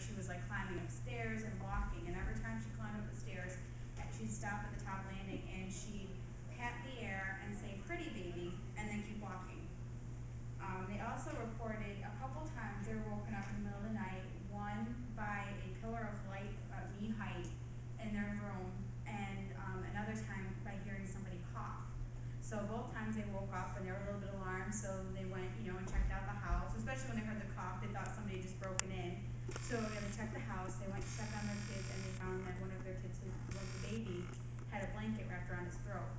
she was like climbing upstairs and walking, and every time she climbed up the stairs, she'd stop at the top landing and she'd pat the air and say, "Pretty baby," and then keep walking. They also reported a couple times they were woken up in the middle of the night, one by a pillar of light about knee height in their room, and another time by hearing somebody cough. So both times they woke up and they were a little bit alarmed, so they went, and checked out the house, especially when they heard the cough. They thought somebody had just broken in. So they checked the house, they went to check on their kids, and they found that one of their kids, like the baby, had a blanket wrapped around his throat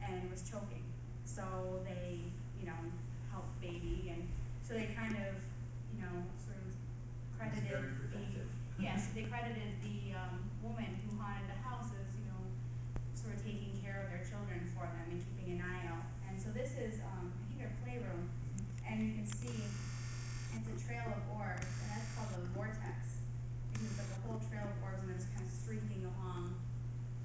and was choking. So they, helped baby, and so they kind of, sort of credited they credited the woman who haunted the house as, sort of taking care of their children for them and keeping an eye out. And so this is, I think, their playroom, and you can see it's a trail of orbs, and that's called a vortex, because it's like a whole trail of orbs and they're just kind of streaking along.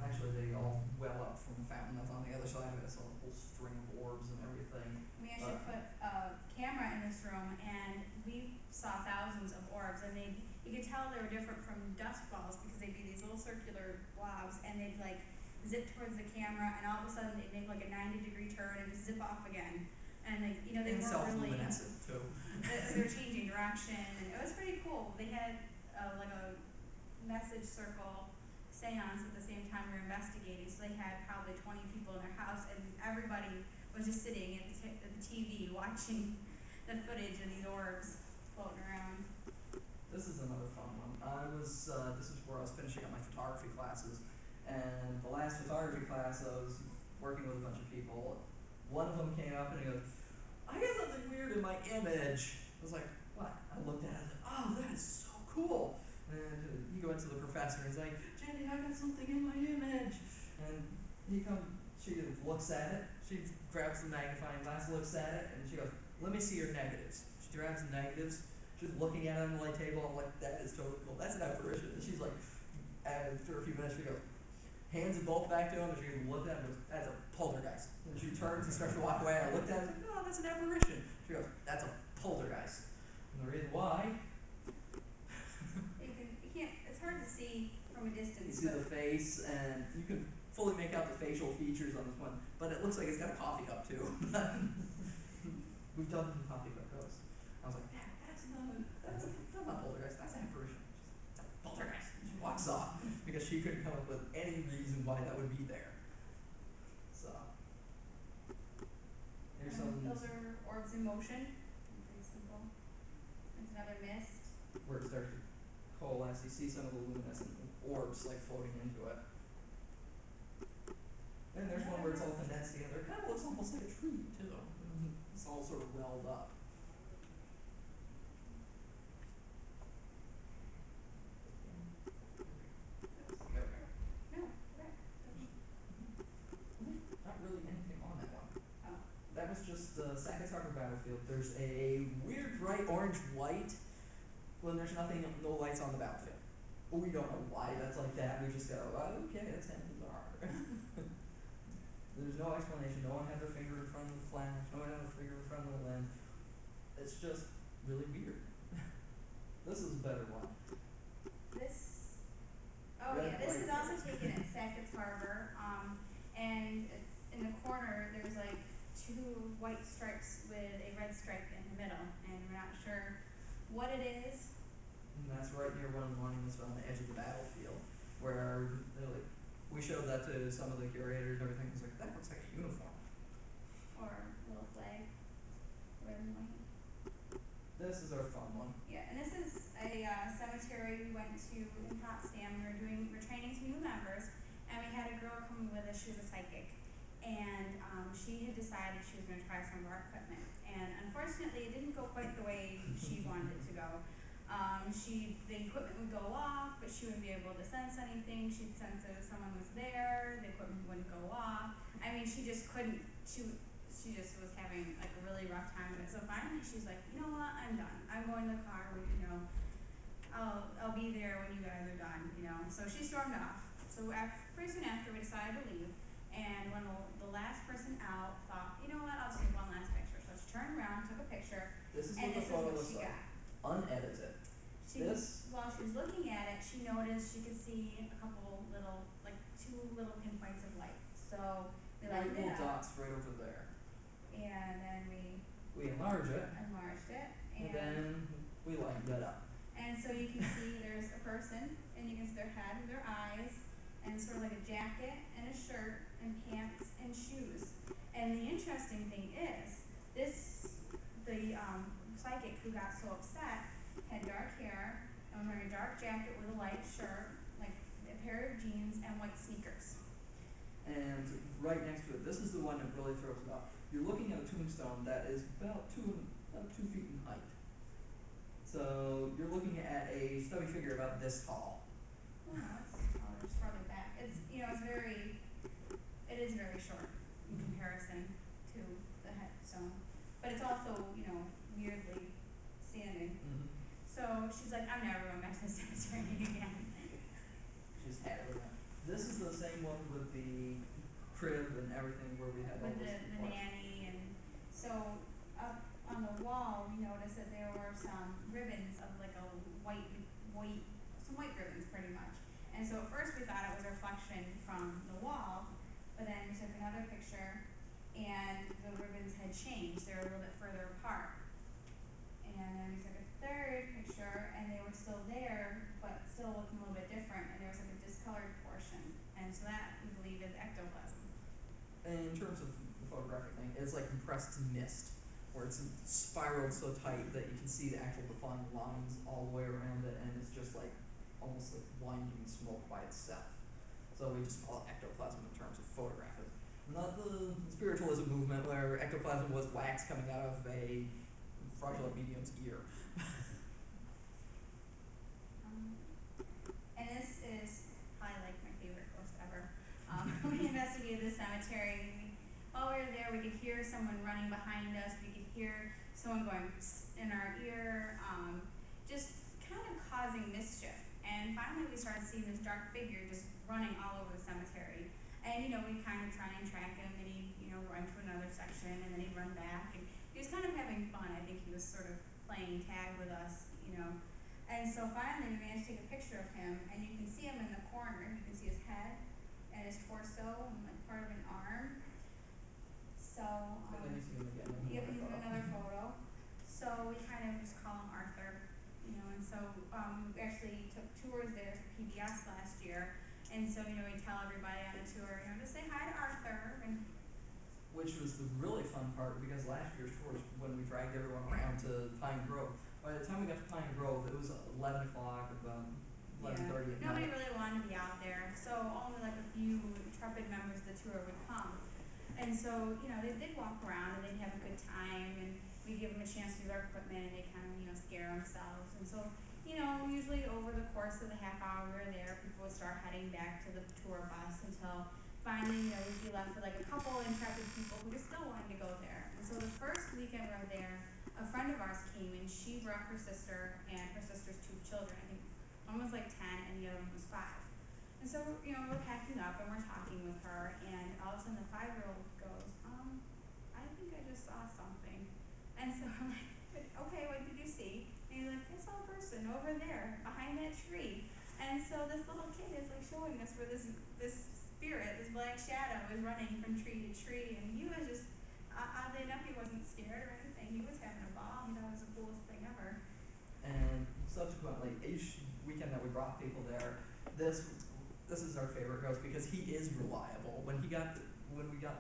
Actually, they all well up from the fountain that's on the other side of it, so a whole string of orbs and everything. We actually put a camera in this room, and we saw thousands of orbs, and you could tell they were different from dust balls because they'd be these little circular blobs, and they'd like zip towards the camera, and all of a sudden they'd make like a 90-degree turn and just zip off again. And they weren't really self-luminescent too. They were changing direction, and it was pretty cool. They had like a message circle seance at the same time we were investigating, so they had probably 20 people in their house, and everybody was just sitting at the TV watching the footage of these orbs floating around. This is another fun one. This is where I was finishing up my photography classes, and the last photography class I was working with a bunch of people. One of them came up and he goes, "I got something weird in my image." I was like, "What?" I looked at it, I was like, "Oh, that is so cool." And he went to the professor and he's like, "Jenny, I got something in my image." And she looks at it, she grabs the magnifying glass, looks at it, and she goes, "Let me see your negatives." She grabs the negatives, she's looking at it on the light table. I'm like, "That is totally cool. That's an apparition." And she's like, after a few minutes, she goes, hands it both back to him, and she looked at him and goes, "That's a poltergeist." And she turns and starts to walk away. I looked at her and said, "No, that's an apparition." She goes, "That's a poltergeist." And the reason why, it's hard to see from a distance. You see the face, and you can fully make out the facial features on this one, but it looks like it's got a coffee cup too. We've done some coffee cup ghosts. I was like, "Yeah, that's not poltergeist, that's an apparition." She's like, "It's a poltergeist." And she walks off because she couldn't come up with any reason why that would be there. So here's those are orbs in motion. Pretty simple. There's another mist. Where it starts to coalesce. You see some of the luminescent orbs like floating into it. And there's one where it's all condensed together. It kind of looks almost like a tree too. It's all sort of welled up. There we go. No, correct. Not really anything on that one. Oh. That was just Sackett's Harbor battlefield. There's a weird bright orange-white when there's nothing, no lights on the battlefield. We don't know why that's like that. We just go, "Okay, that's kind of bizarre." There's no explanation. No one had their finger in front of the flash. No one had their finger in front of the lens. It's just really weird. This is a better one. This is also taken at Sackett's Harbor, and it's in the corner. There's like two white stripes with a red stripe in the middle, and we're not sure what it is. And that's right near one of the monuments on the edge of the battlefield, where we showed that to some of the curators and everything. It's like, that looks like a uniform. Or a little flag, red and white. This is our fun one. Yeah, and this is a cemetery we went to in Potsdam. We're training some new members, and we had a girl coming with us. She was a psychic, and she had decided she was going to try some of our equipment. And unfortunately, it didn't go quite the way she wanted it to go. The equipment would go off, but she wouldn't be able to sense anything. She'd sense that someone was there. The equipment wouldn't go off. I mean, she just couldn't. She just was having like a really rough time with it. So finally, she's like, "You know what? I'm done. I'm going to the car. I'll be there when you guys are done." So she stormed off. So pretty soon after, we decided to leave. And when the last person out thought, "You know what? I'll just take one last picture." So she turned around, took a picture, This is and what the photo looks she like. got. Unedited. While she was looking so we Right lightened it little up, dots right over there. and then We enlarge it, enlarged it, and then we lightened it up. and so you can see there's a person, and you can see their head and their eyes, and sort of like a jacket and a shirt and pants and shoes. And the interesting thing is, the psychic who got so upset had dark hair and was wearing a dark jacket with a light shirt, like a pair of jeans and white sneakers. And right next to it, this is the one that really throws it up. You're looking at a tombstone that is about 2 feet in height. So you're looking at a stubby figure about this tall. Oh, no, it's taller, just farther back. It is very short in comparison to the headstone, but it's also, weirdly standing. Mm-hmm. So she's like, I'm never going back to the cemetery again. She's had it with that. This is the same one with the crib and everything where we had all With those the parts. nanny, and so up on the wall we noticed that there were some ribbons of like a white some white ribbons pretty much. And so at first we thought it was a reflection from the wall, but then we took another picture and the ribbons had changed. They were a little bit further apart. And then we took a third picture and they were still there, but still looking a little bit different, and there was like a discolored portion. And so that we believe is ectoplasm. And in terms of the photographic thing, it's like compressed mist, where it's spiraled so tight that you can see the actual defined lines all the way around it, and it's just like almost like blinding smoke by itself. So we just call it ectoplasm in terms of photographing. Not the spiritualism movement where ectoplasm was wax coming out of a fraudulent medium's ear. And this is probably like my favorite ghost ever. We investigated the cemetery. While we were there, we could hear someone running behind us. We could hear someone going psst in our ear, just kind of causing mischief. And finally, we started seeing this dark figure just running all over the cemetery. And we kind of try and track him, and he'd run to another section, and then he'd run back. And he was kind of having fun. I think he was sort of playing tag with us. And so finally, we managed to take a picture of him, and you can see him in the corner. You can see his head and his torso and like part of an arm. So And then you see him again. yep, he's in another photo. So we kind of just call him Arthur. And so we actually took tours there for PBS last year, and so we tell everybody on the tour, to say hi to Arthur. And which was the really fun part, because last year's tour was when we dragged everyone around to Pine Grove. By the time we got to Pine Grove, it was 11 o'clock, about 11:30 at nobody night. really wanted to be out there, so only like a few intrepid members of the tour would come. And so, they'd walk around and they'd have a good time, and we'd give them a chance to use our equipment, and they kind of, scare themselves. And so, usually over the course of the half hour we were there, people would start heading back to the tour bus until finally, we'd be left with like a couple intrepid people who just still wanted to go there. And so the first weekend we were there, a friend of ours came, and she brought her sister and her sister's 2 children. I think one was like 10 and the other one was 5. And so, we're packing up and we're talking with her, and all of a sudden the 5-year-old goes, I think I just saw something. And so I'm like, okay, what did you see? And he's like, I saw a person over there behind that tree. And so this little kid is like showing us where this spirit, this black shadow, is running from tree to tree, and he was just, oddly enough, he wasn't scared or anything. He was having a ball. He thought it was the coolest thing ever. And subsequently, each weekend that we brought people there, this is our favorite ghost because he is reliable. When we got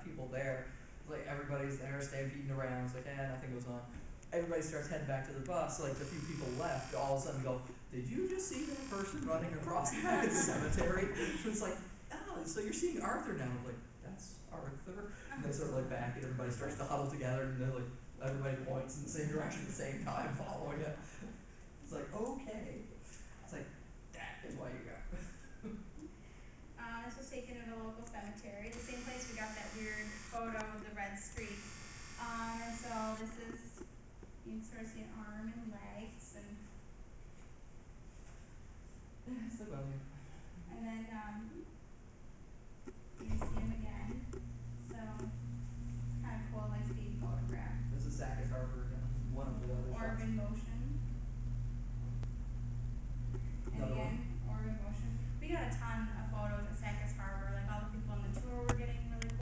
people there, it's like everybody's there stampeding around. It's like, nothing goes on. Everybody starts heading back to the bus. Like the few people left, all of a sudden go, did you just see that person running across the back of the cemetery? It's like, oh, so you're seeing Arthur now. I'm like, that's Arthur. And they sort of look back, and everybody starts to huddle together, and they're like, everybody points in the same direction at the same time, following it. It's like, okay. It's like, that is why you got it. This was taken at a local cemetery, the same place we got that weird photo of the red streak. And so this is, you can sort of see an arm and